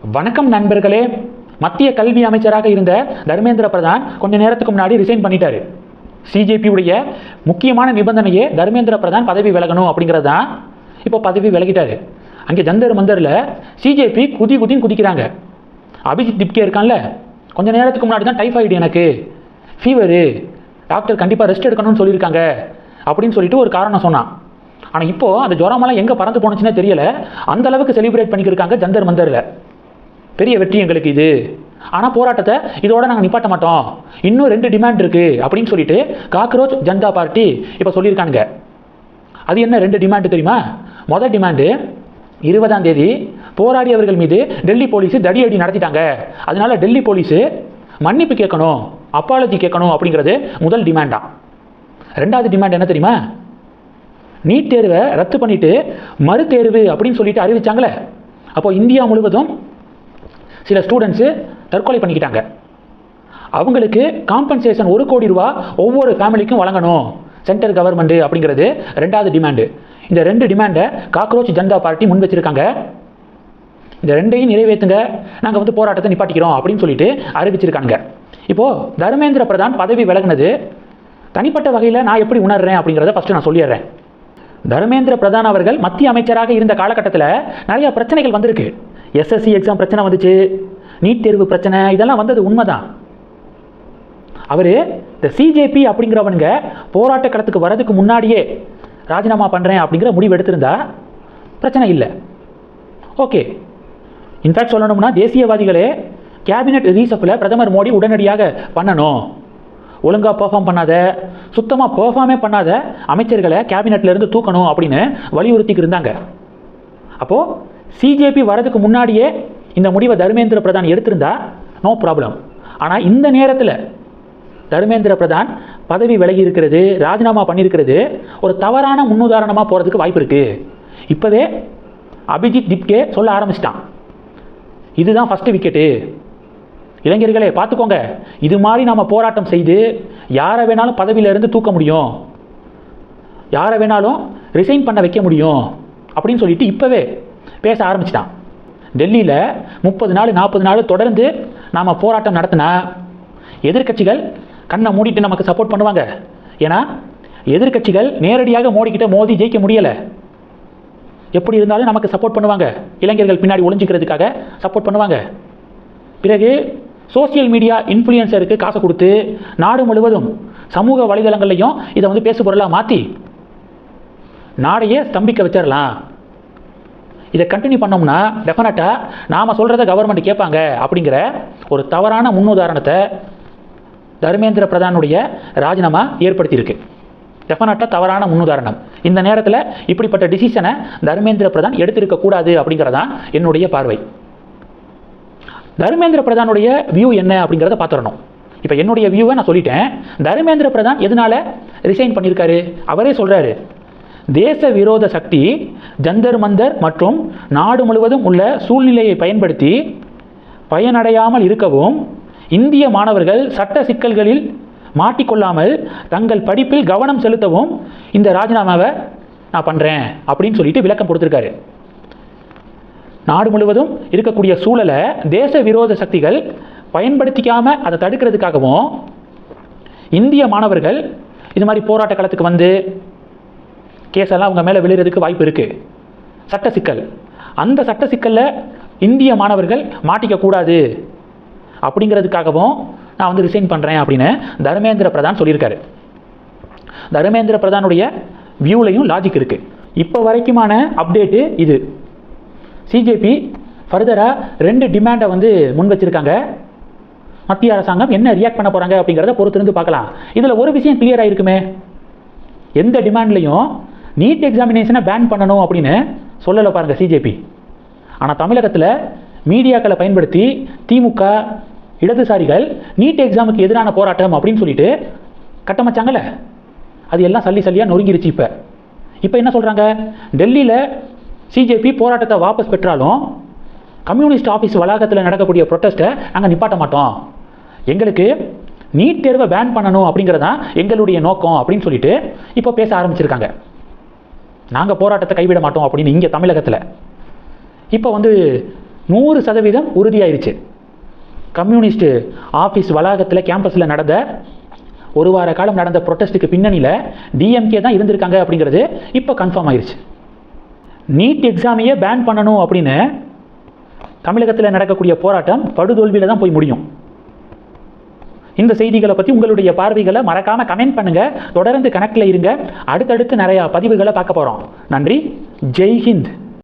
வணக்கம் நண்பர்களே. மத்திய கல்வி அமைச்சராக இருந்த தர்மேந்திர பிரதான் கொஞ்ச நேரத்துக்கு முன்னாடி ரிசைன் பண்ணிட்டாரு. சிஜேபியுடைய முக்கியமான நிபந்தனையே தர்மேந்திர பிரதான் பதவி விலகணும் அப்படிங்கிறது தான். இப்போ பதவி விலகிட்டாரு. அங்கே ஜந்தர் மந்தரில் சிஜேபி குதின்னு குதிக்கிறாங்க. அபிஜித் திப்கே இருக்கான்ல, கொஞ்ச நேரத்துக்கு முன்னாடி தான் டைஃபாய்டு, எனக்கு ஃபீவரு, டாக்டர் கண்டிப்பாக ரெஸ்ட் எடுக்கணும்னு சொல்லியிருக்காங்க அப்படின்னு சொல்லிட்டு ஒரு காரணம் சொன்னான். ஆனால் இப்போது அந்த ஜுரமெல்லாம் எங்கே பறந்து போனுச்சுன்னே தெரியலை. அந்த அளவுக்கு செலிப்ரேட் பண்ணிக்கிருக்காங்க ஜந்தர் மந்தரில். பெரிய வெற்றி எங்களுக்கு இது. ஆனால் போராட்டத்தை இதோட நாங்கள் நிப்பாட்ட மாட்டோம், இன்னும் 2 டிமாண்ட் இருக்குது அப்படின்னு சொல்லிட்டு காக்ரோச் ஜனதா பார்ட்டி இப்போ சொல்லியிருக்கானுங்க. அது என்ன 2 டிமாண்டு தெரியுமா? முதல் டிமாண்டு, 20ஆம் தேதி போராடியவர்கள் மீது டெல்லி போலீஸு தடியடி நடத்திட்டாங்க, அதனால டெல்லி போலீஸு மன்னிப்பு கேட்கணும், அப்பாலஜி கேட்கணும் அப்படிங்கிறது முதல் டிமாண்டா. 2வது டிமாண்ட் என்ன தெரியுமா? நீட் தேர்வை ரத்து பண்ணிட்டு மறுதேர்வு அப்படின்னு சொல்லிட்டு அறிவிச்சாங்களே, அப்போ இந்தியா முழுவதும் சில ஸ்டூடெண்ட்ஸு தற்கொலை பண்ணிக்கிட்டாங்க. அவங்களுக்கு காம்பன்சேஷன் 1 கோடி ரூபா ஒவ்வொரு ஃபேமிலிக்கும் வழங்கணும் சென்ட்ரல் கவர்மெண்ட் அப்படிங்கிறது 2வது டிமாண்டு. இந்த 2 டிமாண்டை காக்ரோச் ஜனதா பார்ட்டி முன் வச்சிருக்காங்க. இந்த 2ஐயும் நிறைவேற்றுங்க, நாங்கள் வந்து போராட்டத்தை நிப்பாட்டிக்கிறோம் அப்படின்னு சொல்லிட்டு அறிவிச்சிருக்காங்க. இப்போது தர்மேந்திர பிரதான் பதவி விலகினது தனிப்பட்ட வகையில் நான் எப்படி உணர்றேன் அப்படிங்கிறத ஃபஸ்ட்டு நான் சொல்லிடுறேன். தர்மேந்திர பிரதான் அவர்கள் மத்திய அமைச்சராக இருந்த காலகட்டத்தில் நிறைய பிரச்சனைகள் வந்திருக்கு. எஸ்எஸ்சி எக்ஸாம் பிரச்சனை வந்துச்சு, நீட் தேர்வு பிரச்சனை, இதெல்லாம் வந்தது உண்மைதான். அவர் இந்த சிஜேபி அப்படிங்கிறவனுங்க போராட்ட களத்துக்கு வரதுக்கு முன்னாடியே ராஜினாமா பண்ணுறேன் அப்படிங்கிற முடிவு எடுத்திருந்தா பிரச்சனை இல்லை, ஓகே. இன்ஃபேக்ட் சொல்லணும்னா தேசியவாதிகளே கேபினெட் ரீசப்பில் பிரதமர் மோடி உடனடியாக பண்ணணும், ஒழுங்காக பெர்ஃபார்ம் பண்ணாத, சுத்தமாக பெர்ஃபார்மே பண்ணாத அமைச்சர்களை கேபினெட்லேருந்து தூக்கணும் அப்படின்னு வலியுறுத்திக்கு இருந்தாங்க. அப்போது சிஜேபி வரதுக்கு முன்னாடியே இந்த முடிவை தர்மேந்திர பிரதான் எடுத்திருந்தா நோ ப்ராப்ளம். ஆனால் இந்த நேரத்தில் தர்மேந்திர பிரதான் பதவி விலகி இருக்கிறது, ராஜினாமா பண்ணியிருக்கிறது ஒரு தவறான முன்னுதாரணமாக போகிறதுக்கு வாய்ப்பு இருக்குது. இப்போவே அபிஜித் திப்கே சொல்ல ஆரம்பிச்சிட்டான், இதுதான் ஃபஸ்ட்டு விக்கெட்டு, இளைஞர்களே பார்த்துக்கோங்க, இது மாதிரி நாம் போராட்டம் செய்து யாரை வேணாலும் பதவியிலிருந்து தூக்க முடியும், யாரை வேணாலும் ரிசைன் பண்ண வைக்க முடியும் அப்படின்னு சொல்லிட்டு இப்போவே பேச ஆரம்பிச்சிட்டான். டெல்லியில் 30 நாள் 40 நாள் தொடர்ந்து நாம் போராட்டம் நடத்தினா எதிர்கட்சிகள் கண்ணை மூடிட்டு நமக்கு சப்போர்ட் பண்ணுவாங்க. ஏன்னா எதிர்கட்சிகள் நேரடியாக மோடிக்கிட்ட மோதி ஜெயிக்க முடியலை, எப்படி இருந்தாலும் நமக்கு சப்போர்ட் பண்ணுவாங்க, இளைஞர்கள் பின்னாடி ஒளிஞ்சிக்கிறதுக்காக சப்போர்ட் பண்ணுவாங்க. பிறகு சோசியல் மீடியா இன்ஃப்ளூயன்சருக்கு காசை கொடுத்து நாடு முழுவதும் சமூக வலைதளங்கள்லையும் இதை வந்து பேசு பொருளாக மாற்றி நாடையே ஸ்தம்பிக்க வச்சிடலாம். இதை கண்டினியூ பண்ணோம்னா டெஃபினட்டாக நாம் சொல்கிறத கவர்மெண்ட் கேட்பாங்க அப்படிங்கிற ஒரு தவறான முன்னுதாரணத்தை தர்மேந்திர பிரதானுடைய ராஜினாமா ஏற்படுத்தியிருக்கு. டெஃபினட்டாக தவறான முன்னுதாரணம். இந்த நேரத்தில் இப்படிப்பட்ட டிசிஷனை தர்மேந்திர பிரதான் எடுத்திருக்கக்கூடாது அப்படிங்கிறதான் என்னுடைய பார்வை. தர்மேந்திர பிரதானுடைய வியூ என்ன அப்படிங்கிறத பார்த்துடணும். இப்போ என்னுடைய வியூவை நான் சொல்லிட்டேன். தர்மேந்திர பிரதான் எதனால் ரிசைன் பண்ணியிருக்காரு? அவரே சொல்கிறாரு, தேச விரோத சக்தி ஜந்தர் மந்தர் மற்றும் நாடு முழுவதும் உள்ள சூழ்நிலையை பயன்படுத்தி பயனடையாமல் இருக்கவும், இந்திய மாணவர்கள் சட்ட சிக்கல்களில் மாட்டிக்கொள்ளாமல் தங்கள் படிப்பில் கவனம் செலுத்தவும் இந்த ராஜினாமாவை நான் பண்ணுறேன் அப்படின்னு சொல்லிட்டு விளக்கம் கொடுத்துருக்காரு. நாடு முழுவதும் இருக்கக்கூடிய சூழலை தேச விரோத சக்திகள் பயன்படுத்திக்காமல் அதை தடுக்கிறதுக்காகவும், இந்திய மாணவர்கள் இது மாதிரி போராட்ட களத்துக்கு வந்து கேஸெல்லாம் அவங்க மேலே விழுறதுக்கு வாய்ப்பு இருக்குது, சட்ட சிக்கல், அந்த சட்ட சிக்கலில் இந்திய மாணவர்கள் மாட்டிக்கக்கூடாது அப்படிங்கிறதுக்காகவும் நான் வந்து ரிசைன் பண்ணுறேன் அப்படின்னு தர்மேந்திர பிரதான் சொல்லியிருக்காரு. தர்மேந்திர பிரதானுடைய வியூலையும் லாஜிக் இருக்குது. இப்போ வரைக்குமான அப்டேட்டு இது. சிஜேபி ஃபர்தராக 2 டிமாண்டை வந்து முன் வச்சுருக்காங்க. மத்திய அரசாங்கம் என்ன ரியாக்ட் பண்ண போகிறாங்க அப்படிங்கிறத பொறுத்திருந்து பார்க்கலாம். இதில் ஒரு விஷயம் கிளியராக இருக்குமே, எந்த டிமாண்ட்லையும் நீட் எக்ஸாமினேஷனை பேன் பண்ணணும் அப்படின்னு சொல்லலை பாருங்கள் சிஜேபி. ஆனால் தமிழகத்தில் மீடியாக்களை பயன்படுத்தி திமுக இடதுசாரிகள் நீட் எக்ஸாமுக்கு எதிரான போராட்டம் அப்படின்னு சொல்லிட்டு கட்டமைச்சாங்கல்ல, அது எல்லாம் சல்லியாக நொறுங்கிருச்சு. இப்போ என்ன சொல்கிறாங்க, டெல்லியில் சிஜேபி போராட்டத்தை வாபஸ் பெற்றாலும் கம்யூனிஸ்ட் ஆஃபீஸ் வளாகத்தில் நடக்கக்கூடிய ப்ரொட்டஸ்ட்டை நாங்கள் நிப்பாட்ட மாட்டோம், எங்களுக்கு நீட் தேர்வை பேன் பண்ணணும் அப்படிங்கிறதான் எங்களுடைய நோக்கம் அப்படின்னு சொல்லிட்டு இப்போ பேச ஆரம்பிச்சிருக்காங்க. நாங்கள் போராட்டத்தை கைவிட மாட்டோம் அப்படின்னு இங்கே தமிழகத்தில் இப்போ வந்து 100% உறுதியாயிருச்சு. கம்யூனிஸ்ட் ஆஃபீஸ் வளாகத்தில் கேம்பஸில் நடந்த ஒரு வார காலம் நடந்த ப்ரொட்டஸ்ட்டுக்கு பின்னணியில் டிஎம்கே தான் இருந்திருக்காங்க அப்படிங்கிறது இப்போ கன்ஃபார்ம் ஆயிருச்சு. நீட் எக்ஸாமையே பேன் பண்ணணும் அப்படின்னு தமிழகத்தில் நடக்கக்கூடிய போராட்டம் படுதோல்வியில் தான் போய் முடியும். இந்த செய்திகளை பற்றி உங்களுடைய பார்வைகளை மறக்காமல் கமெண்ட் பண்ணுங்கள். தொடர்ந்து கணக்கில் இருங்க. அடுத்தடுத்து நிறையா பதிவுகளை பார்க்க போகிறோம். நன்றி. ஜெய் ஹிந்த்.